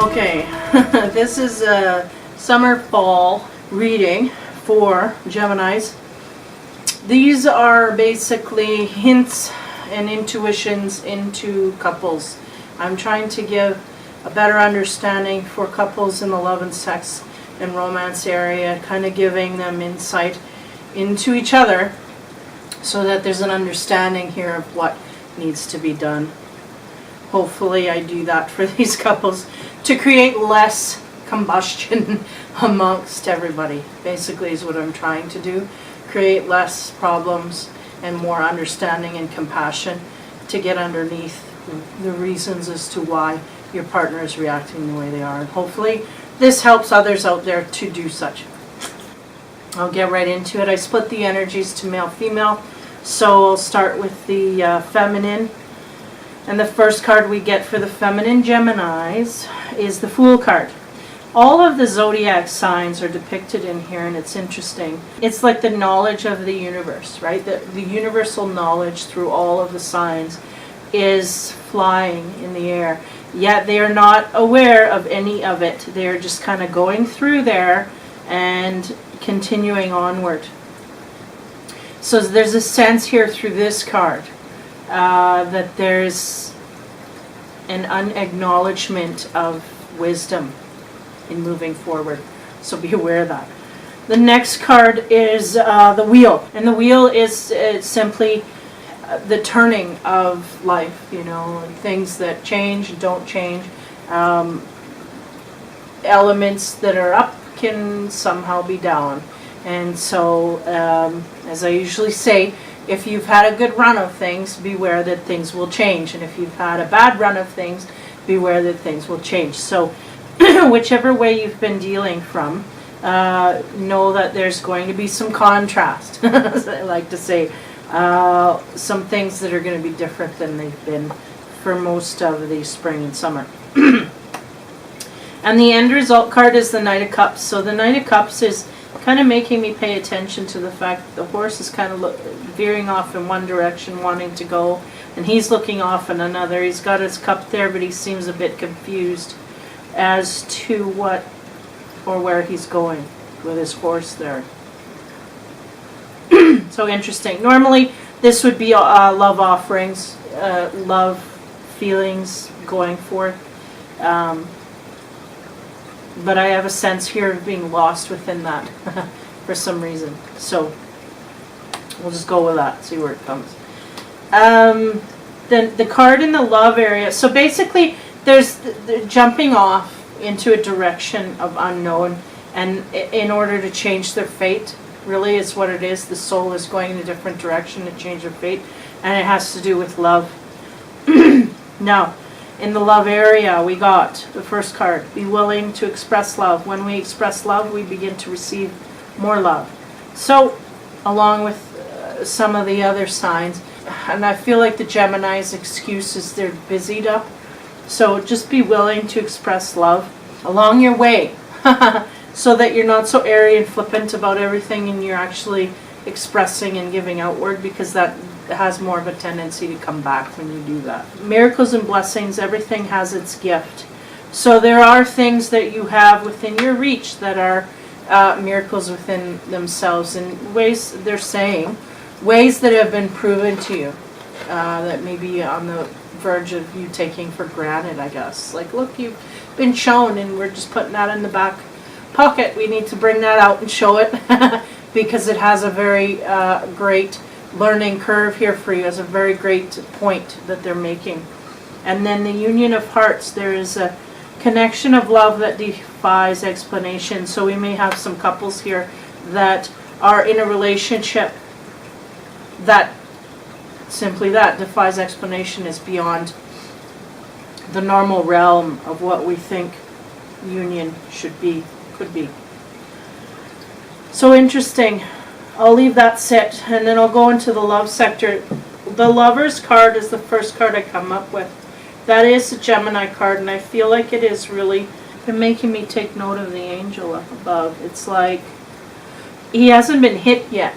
Okay, this is a summer-fall reading for Geminis. These are basically hints and intuitions into couples. I'm trying to give a better understanding for couples in the love and sex and romance area, kind of giving them insight into each other so that there's an understanding here of what needs to be done. Hopefully I do that for these couples to create less combustion amongst everybody. Basically is what I'm trying to do. Create less problems and more understanding and compassion to get underneath the reasons as to why your partner is reacting the way they are. And hopefully this helps others out there to do such. I'll get right into it. I split the energies to male-female. So I'll start with the feminine. And the first card we get for the feminine Geminis is the Fool card. All of the zodiac signs are depicted in here, and it's interesting. It's like the knowledge of the universe, right? The universal knowledge through all of the signs is flying in the air. Yet they are not aware of any of it. They're just kind of going through there and continuing onward. So there's a sense here through this card that there's an unacknowledgement of wisdom in moving forward. So be aware of that. The next card is the Wheel. And the Wheel is simply the turning of life, you know, things that change and don't change. Elements that are up can somehow be down. And so, as I usually say, if you've had a good run of things, beware that things will change. And if you've had a bad run of things, beware that things will change. So, whichever way you've been dealing from, know that there's going to be some contrast, as I like to say. Some things that are going to be different than they've been for most of the spring and summer. And the end result card is the Knight of Cups. So the Knight of Cups is kind of making me pay attention to the fact that the horse is kind of veering off in one direction, wanting to go, and he's looking off in another. He's got his cup there, but he seems a bit confused as to what or where he's going with his horse there. So interesting. Normally this would be love offerings, love feelings going forth. But I have a sense here of being lost within that for some reason. So we'll just go with that, see where it comes. Then the card in the love area. So basically there's the jumping off into a direction of unknown, and in order to change their fate, really is what it is. The soul is going in a different direction to change their fate, and it has to do with love. Now, in the love area, we got the first card, be willing to express love. When we express love, we begin to receive more love. So, along with some of the other signs, and I feel like the Gemini's excuse is they're busied up. So just be willing to express love along your way so that you're not so airy and flippant about everything, and you're actually expressing and giving outward, because that has more of a tendency to come back when you do that. Miracles and blessings, everything has its gift. So there are things that you have within your reach that are miracles within themselves, in ways, they're saying, ways that have been proven to you, that may be on the verge of you taking for granted, I guess. Like, look, you've been shown, and we're just putting that in the back pocket. We need to bring that out and show it because it has a very great learning curve here for you, as a very great point that they're making. And then the Union of Hearts, there is a connection of love that defies explanation. So we may have some couples here that are in a relationship that simply that defies explanation, is beyond the normal realm of what we think union should be, could be. So interesting. I'll leave that sit, and then I'll go into the love sector. The Lover's card is the first card I come up with. That is the Gemini card, and I feel like it is really been making me take note of the angel up above. It's like he hasn't been hit yet.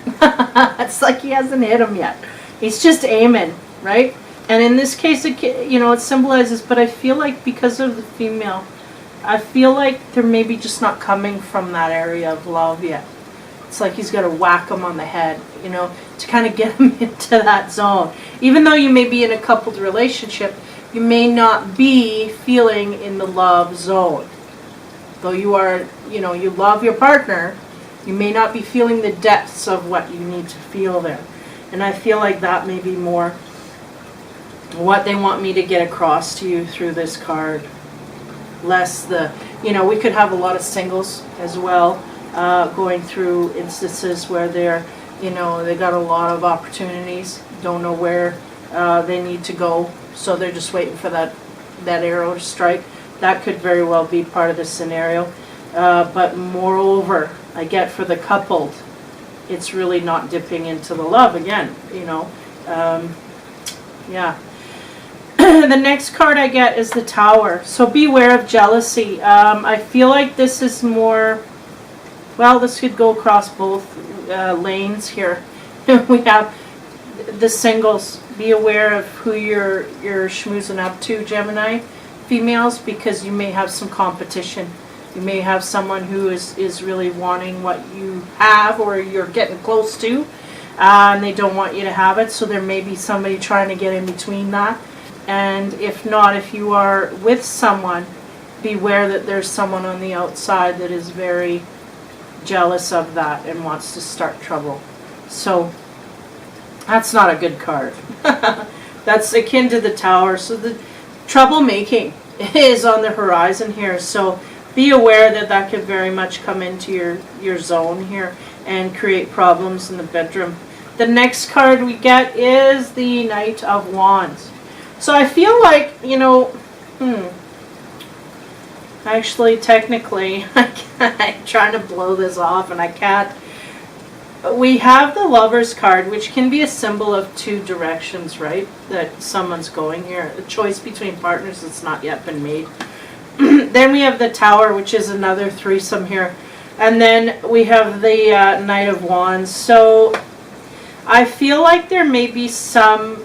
It's like he hasn't hit him yet. He's just aiming, right? And in this case, it, you know, it symbolizes, but I feel like because of the female I feel like they're maybe just not coming from that area of love yet. It's like he's got to whack them on the head, you know, to kind of get them into that zone. Even though you may be in a coupled relationship, you may not be feeling in the love zone. Though you are, you know, you love your partner, you may not be feeling the depths of what you need to feel there. And I feel like that may be more what they want me to get across to you through this card. Less the, you know, we could have a lot of singles as well, going through instances where they're, you know, they got a lot of opportunities, don't know where they need to go, so they're just waiting for that arrow to strike. That could very well be part of the scenario. But moreover, I get for the coupled, it's really not dipping into the love again, you know. Yeah. The next card I get is the Tower. So beware of jealousy. I feel like this is more, well, this could go across both lanes here. We have the singles. Be aware of who you're schmoozing up to, Gemini females, because you may have some competition. You may have someone who is really wanting what you have or you're getting close to, and they don't want you to have it, so there may be somebody trying to get in between that. And if not, if you are with someone, beware that there's someone on the outside that is very jealous of that and wants to start trouble. So that's not a good card. That's akin to the Tower. So the troublemaking is on the horizon here. So be aware that that could very much come into your zone here and create problems in the bedroom. The next card we get is the Knight of Wands. So I feel like, you know, actually, technically, I'm trying to blow this off and I can't. We have the Lover's card, which can be a symbol of two directions, right? That someone's going here. A choice between partners that's not yet been made. Then we have the Tower, which is another threesome here. And then we have the Knight of Wands. So I feel like there may be something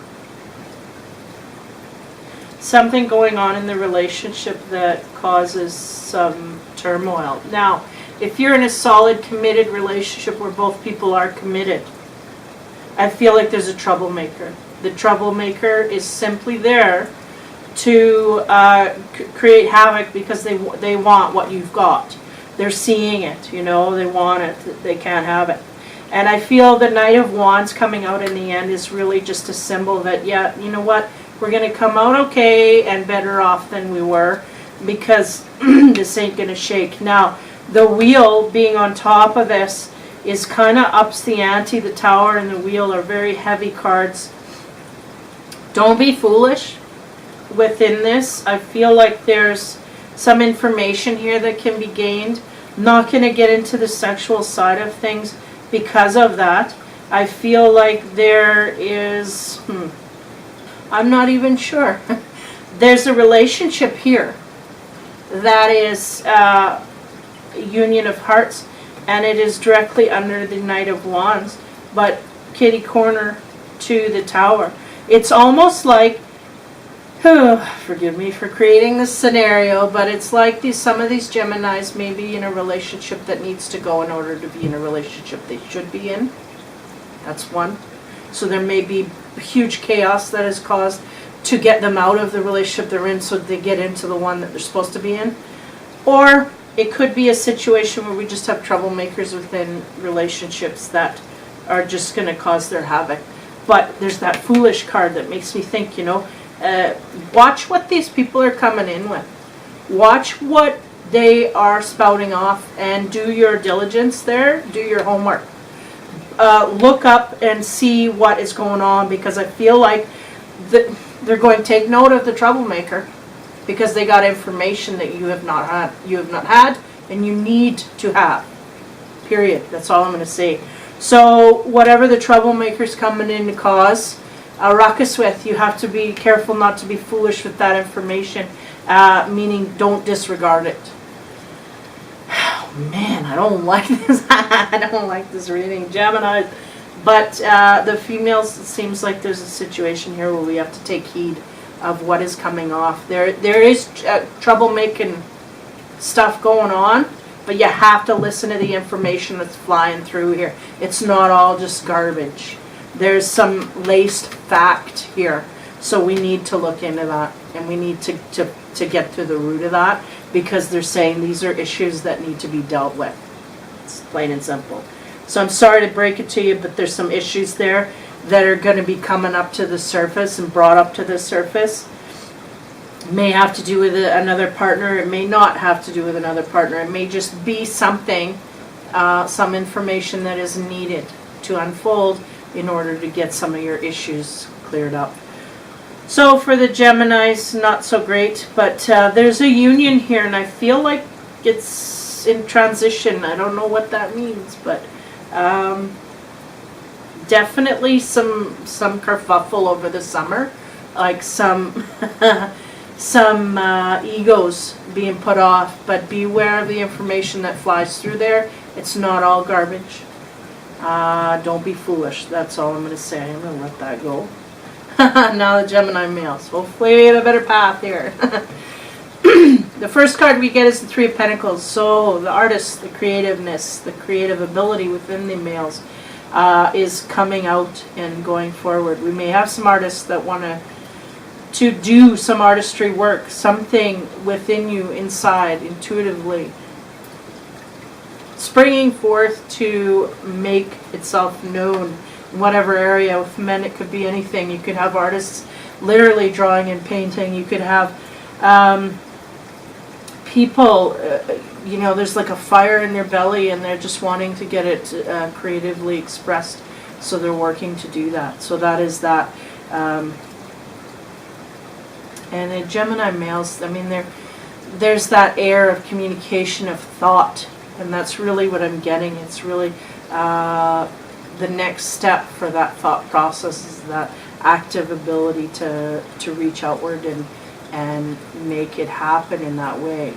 going on in the relationship that causes some turmoil. Now, if you're in a solid, committed relationship where both people are committed, I feel like there's a troublemaker. The troublemaker is simply there to create havoc because they want what you've got. They're seeing it, you know, they want it, they can't have it. And I feel the Knight of Wands coming out in the end is really just a symbol that, yeah, you know what, we're going to come out okay and better off than we were because this ain't going to shake. Now, the Wheel being on top of this is kind of ups the ante. The Tower and the Wheel are very heavy cards. Don't be foolish within this. I feel like there's some information here that can be gained. I'm not going to get into the sexual side of things because of that. I feel like there is, I'm not even sure. There's a relationship here that is a union of hearts, and it is directly under the Knight of Wands, but kitty corner to the Tower. It's almost like, forgive me for creating this scenario, but it's like some of these Geminis may be in a relationship that needs to go in order to be in a relationship they should be in. That's one. So there may be huge chaos that is caused to get them out of the relationship they're in so they get into the one that they're supposed to be in. Or it could be a situation where we just have troublemakers within relationships that are just going to cause their havoc. But there's that Foolish card that makes me think, you know, watch what these people are coming in with. Watch what they are spouting off and do your diligence there, do your homework. Look up and see what is going on, because I feel like they're going to take note of the troublemaker because they got information that you have not had, and you need to have. Period. That's all I'm going to say. So whatever the troublemaker's coming in to cause a ruckus with, you have to be careful not to be foolish with that information, meaning don't disregard it. Man, I don't like this. I don't like this reading, Gemini. But the females, it seems like there's a situation here where we have to take heed of what is coming off. There is troublemaking stuff going on, but you have to listen to the information that's flying through here. It's not all just garbage. There's some laced fact here. So we need to look into that, and we need to get to the root of that, because they're saying these are issues that need to be dealt with. It's plain and simple. So I'm sorry to break it to you, but there's some issues there that are going to be coming up to the surface and brought up to the surface. It may have to do with another partner. It may not have to do with another partner. It may just be something, some information that is needed to unfold in order to get some of your issues cleared up. So for the Geminis, not so great, but there's a union here, and I feel like it's in transition. I don't know what that means, but definitely some kerfuffle over the summer, like some some egos being put off. But beware of the information that flies through there. It's not all garbage. Don't be foolish. That's all I'm going to say. I'm going to let that go. Now the Gemini males. Hopefully we have a better path here. The first card we get is the Three of Pentacles. So the artist, the creativeness, the creative ability within the males is coming out and going forward. We may have some artists that want to do some artistry work, something within you inside, intuitively, springing forth to make itself known in whatever area. With men, it could be anything. You could have artists literally drawing and painting. You could have people, you know, there's like a fire in their belly and they're just wanting to get it creatively expressed. So they're working to do that. So that is that. And the Gemini males, I mean, there's that air of communication, of thought. And that's really what I'm getting. It's really the next step for that thought process is that active ability to reach outward and make it happen in that way.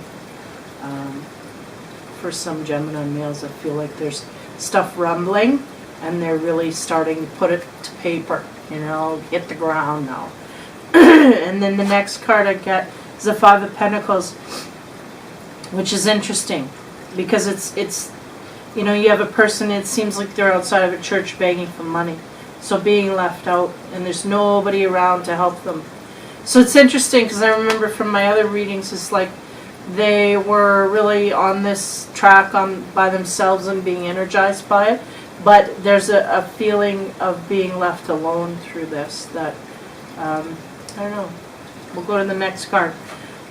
For some Gemini males, I feel like there's stuff rumbling and they're really starting to put it to paper, you know, hit the ground now. And then the next card I get is the Five of Pentacles, which is interesting because it's you know, you have a person, it seems like they're outside of a church begging for money. So being left out and there's nobody around to help them. So it's interesting because I remember from my other readings, it's like they were really on this track by themselves and being energized by it. But there's a feeling of being left alone through this that, I don't know. We'll go to the next card.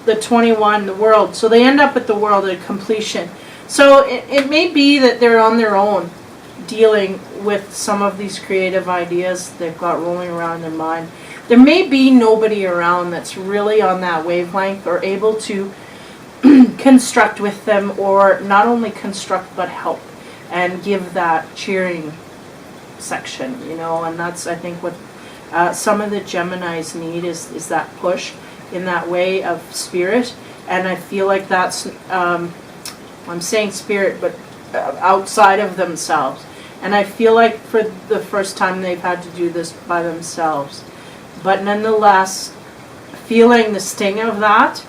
The 21, the World. So they end up at the World at completion. So it may be that they're on their own dealing with some of these creative ideas they've got rolling around in their mind. There may be nobody around that's really on that wavelength or able to construct with them, or not only construct but help and give that cheering section, you know. And that's, I think, what some of the Geminis need is that push in that way of spirit. And I feel like that's I'm saying spirit, but outside of themselves. And I feel like for the first time they've had to do this by themselves. But nonetheless, feeling the sting of that,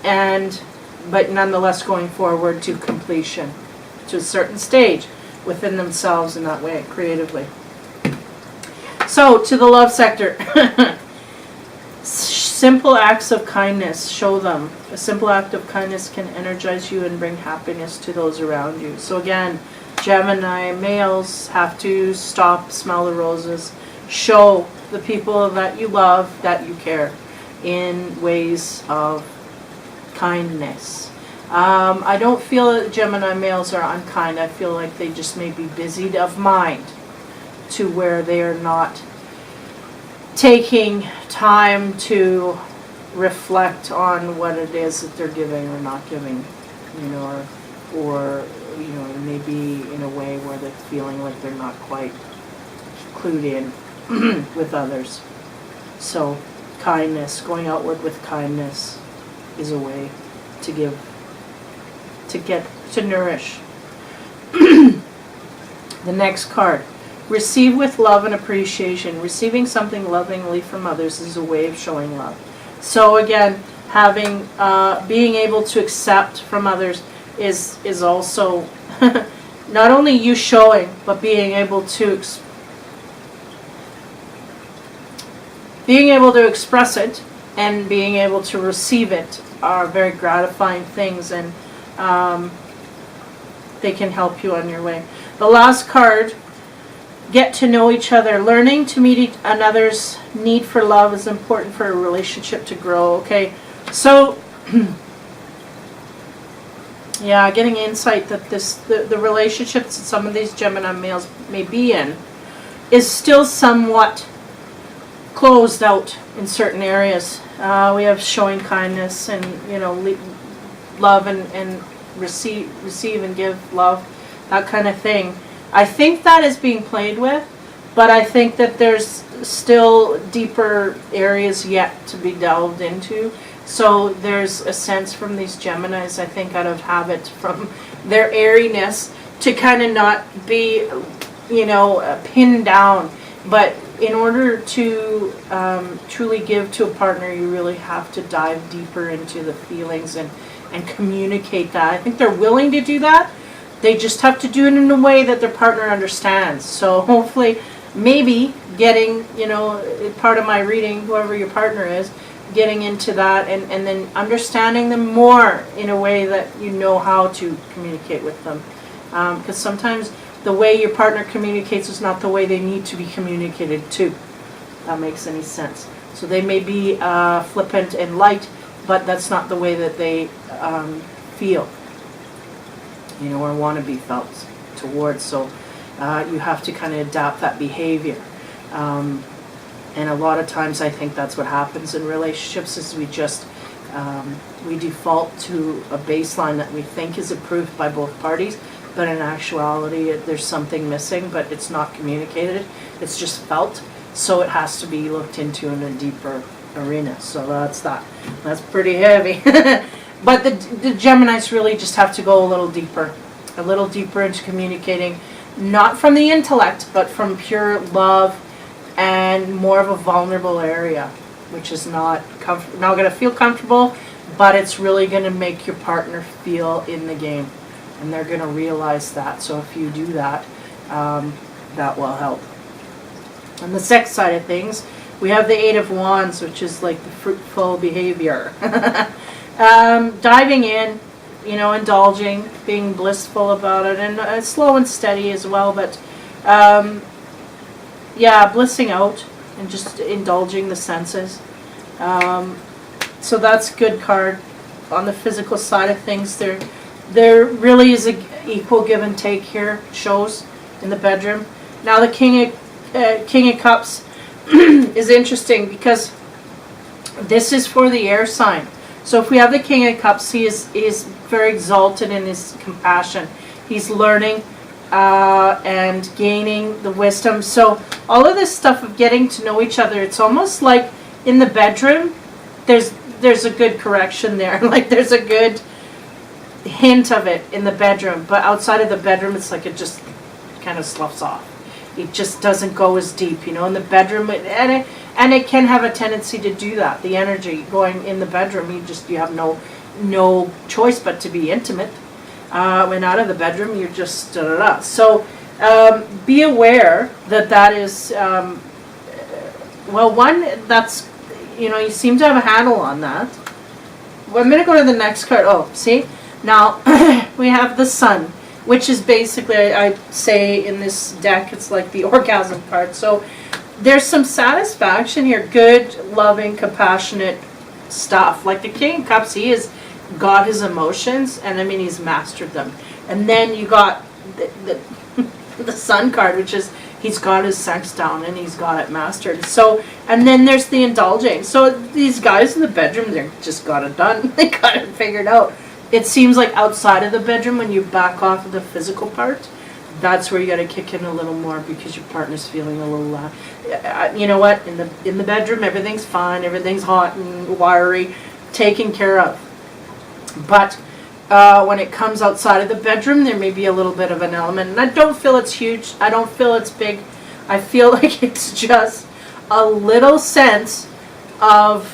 but nonetheless going forward to completion, to a certain stage within themselves in that way, creatively. So, to the love sector. Simple acts of kindness, show them. A simple act of kindness can energize you and bring happiness to those around you. So again, Gemini males have to stop, smell the roses, show the people that you love that you care in ways of kindness. I don't feel that Gemini males are unkind. I feel like they just may be busied of mind to where they are not taking time to reflect on what it is that they're giving or not giving, you know, or you know, maybe in a way where they're feeling like they're not quite clued in with others. So kindness, going outward with kindness is a way to give, to nourish. The next card. Receive with love and appreciation. Receiving something lovingly from others is a way of showing love. So again, having being able to accept from others is also not only you showing, but being able to express it and being able to receive it are very gratifying things, and they can help you on your way. The last card, get to know each other. Learning to meet another's need for love is important for a relationship to grow. Okay, so yeah, getting insight that the relationships that some of these Gemini males may be in is still somewhat closed out in certain areas. We have showing kindness and, you know, love and receive and give love, that kind of thing. I think that is being played with, but I think that there's still deeper areas yet to be delved into. So there's a sense from these Geminis, I think, out of habit from their airiness to kind of not be, you know, pinned down. But in order to truly give to a partner, you really have to dive deeper into the feelings and communicate that. I think they're willing to do that. They just have to do it in a way that their partner understands. So hopefully, maybe getting, you know, part of my reading, whoever your partner is, getting into that and then understanding them more in a way that you know how to communicate with them. Because sometimes the way your partner communicates is not the way they need to be communicated to. If that makes any sense. So they may be flippant and light, but that's not the way that they feel, you know, or want to be felt towards. So you have to kind of adapt that behavior. And a lot of times I think that's what happens in relationships is we just, we default to a baseline that we think is approved by both parties, but in actuality there's something missing, but it's not communicated, it's just felt, so it has to be looked into in a deeper arena. So that's pretty heavy. But the Geminis really just have to go a little deeper into communicating, not from the intellect, but from pure love and more of a vulnerable area, which is not going to feel comfortable, but it's really going to make your partner feel in the game, and they're going to realize that. So if you do that, that will help. On the sex side of things, we have the Eight of Wands, which is like the fruitful behavior. Diving in, you know, indulging, being blissful about it, and slow and steady as well, but yeah, blissing out and just indulging the senses. So that's a good card. On the physical side of things, there really is a equal give and take here, shows in the bedroom. Now the King of Cups is interesting because this is for the air sign. So if we have the King of Cups, he is very exalted in his compassion. He's learning and gaining the wisdom. So all of this stuff of getting to know each other, it's almost like in the bedroom, there's a good correction there. Like there's a good hint of it in the bedroom, but outside of the bedroom, it's like it just kind of sloughs off. It just doesn't go as deep, you know. In the bedroom, and it can have a tendency to do that. The energy going in the bedroom, you have no choice but to be intimate. When out of the bedroom, you're just da-da-da. So be aware that is, well, one, that's, you know, you seem to have a handle on that. Well, I'm going to go to the next card. Oh, see? Now, we have the Sun, which is basically, I say in this deck, it's like the orgasm card. So there's some satisfaction here, good, loving, compassionate stuff. Like the King of Cups, he has got his emotions, and I mean, he's mastered them. And then you got the Sun card, which is he's got his sex down and he's got it mastered. So, and then there's the indulging. So these guys in the bedroom, they just got it done. They got it figured out. It seems like outside of the bedroom, when you back off of the physical part, that's where you got to kick in a little more because your partner's feeling a little, you know what, in the bedroom, everything's fine, everything's hot and wiry, taken care of. But when it comes outside of the bedroom, there may be a little bit of an element. And I don't feel it's huge. I don't feel it's big. I feel like it's just a little sense of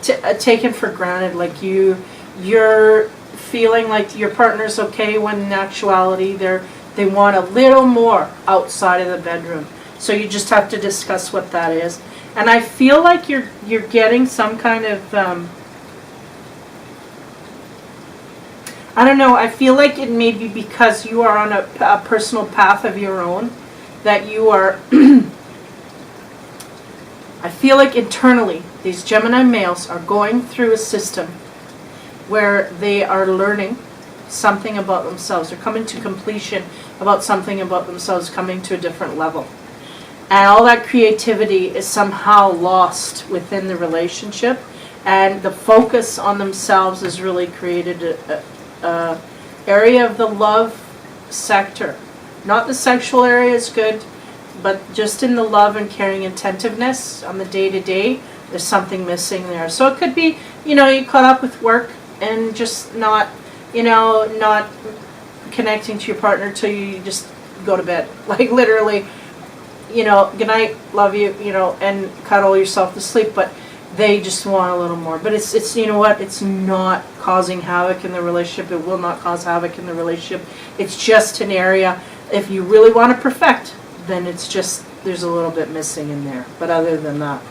taken for granted, like you're feeling like your partner's okay when in actuality they want a little more outside of the bedroom. So you just have to discuss what that is. And I feel like you're getting some kind of I don't know, I feel like it may be because you are on a personal path of your own that you are I feel like internally these Gemini males are going through a system where they are learning something about themselves. They're coming to completion about something about themselves, coming to a different level. And all that creativity is somehow lost within the relationship, and the focus on themselves has really created a area of the love sector. Not the sexual area is good, but just in the love and caring attentiveness on the day-to-day, there's something missing there. So it could be, you caught up with work and just not connecting to your partner till you just go to bed. Like literally, good night, love you, and cuddle yourself to sleep, but they just want a little more. But it's you know what, it's not causing havoc in the relationship. It will not cause havoc in the relationship. It's just an area, if you really want to perfect, then it's just, there's a little bit missing in there. But other than that,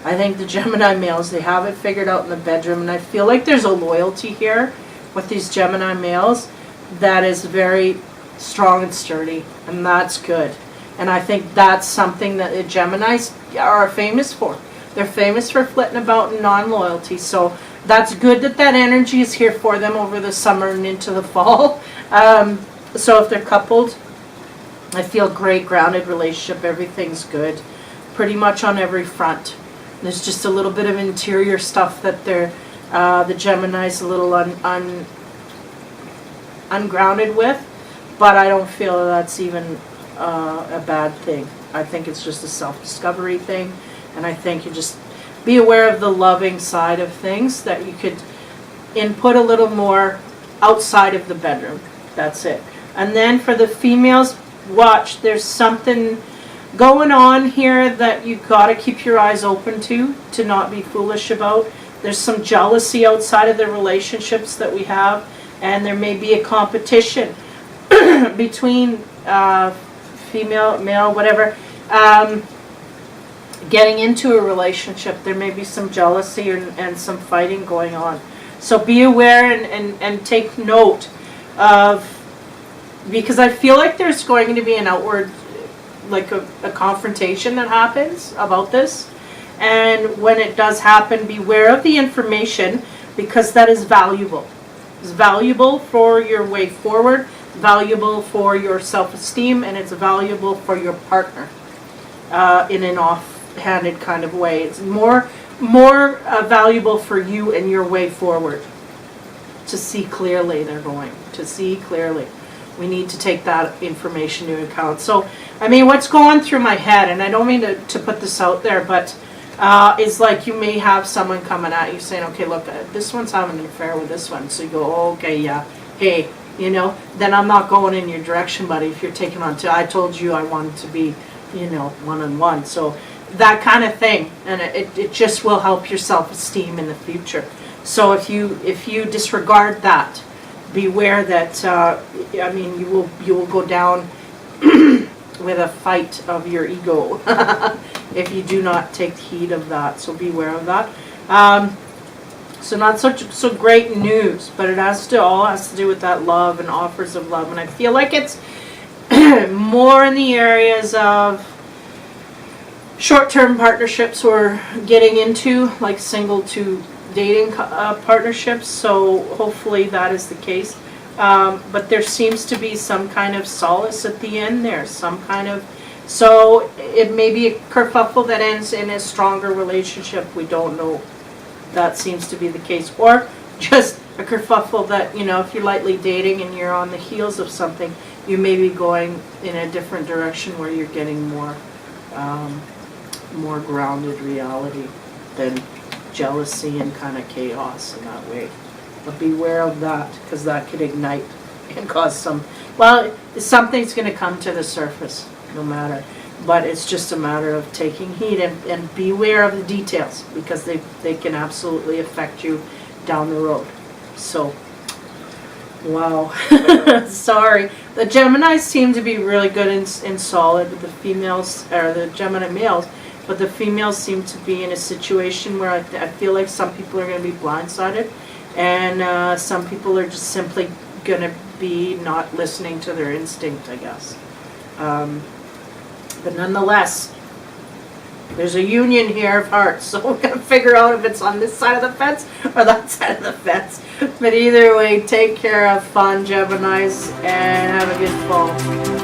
I think the Gemini males, they have it figured out in the bedroom, and I feel like there's a loyalty here with these Gemini males that is very strong and sturdy, and that's good. And I think that's something that the Geminis are famous for. They're famous for flitting about and non-loyalty, so that's good that that energy is here for them over the summer and into the fall. So if they're coupled, I feel great, grounded relationship, everything's good, pretty much on every front. There's just a little bit of interior stuff that they're, the Gemini's a little ungrounded with, but I don't feel that's even a bad thing. I think it's just a self-discovery thing, and I think you just be aware of the loving side of things, that you could input a little more outside of the bedroom. That's it. And then for the females, watch, there's something going on here that you got to keep your eyes open to not be foolish about. There's some jealousy outside of the relationships that we have, and there may be a competition between female, male, whatever, getting into a relationship. There may be some jealousy and some fighting going on. So be aware and take note of, because I feel like there's going to be an outward, like a confrontation that happens about this. And when it does happen, beware of the information, because that is valuable. It's valuable for your way forward, valuable for your self-esteem, and it's valuable for your partner in an off-handed kind of way. It's more valuable for you and your way forward. To see clearly, they're going to see clearly. We need to take that information into account. So, I mean, what's going through my head, and I don't mean to put this out there, but is like you may have someone coming at you saying, okay, look, this one's having an affair with this one. So you go, oh, okay, yeah, hey, then I'm not going in your direction, buddy, if you're taking on I told you I wanted to be, one-on-one. So that kind of thing, and it just will help your self-esteem in the future. So if you disregard that, beware that you will go down with a fight of your ego if you do not take heed of that. So beware of that. So not so great news, but it all has to do with that love and offers of love, and I feel like it's more in the areas of short-term partnerships we're getting into, like single to dating partnerships. So hopefully that is the case. But there seems to be some kind of solace at the end there, so it may be a kerfuffle that ends in a stronger relationship. We don't know. That seems to be the case. Or just a kerfuffle that, if you're lightly dating and you're on the heels of something, you may be going in a different direction where you're getting more grounded reality than jealousy and kind of chaos in that way. But beware of that, because that could ignite and cause something's going to come to the surface no matter. But it's just a matter of taking heed and beware of the details, because they can absolutely affect you down the road. So, wow. Sorry. The Geminis seem to be really good in solid with the females, or the Gemini males, but the females seem to be in a situation where I feel like some people are going to be blindsided, and some people are just simply going to be not listening to their instinct, I guess. But nonetheless, there's a union here of hearts, so we're going to figure out if it's on this side of the fence or that side of the fence. But either way, take care, have fun, Geminis, and have a good fall.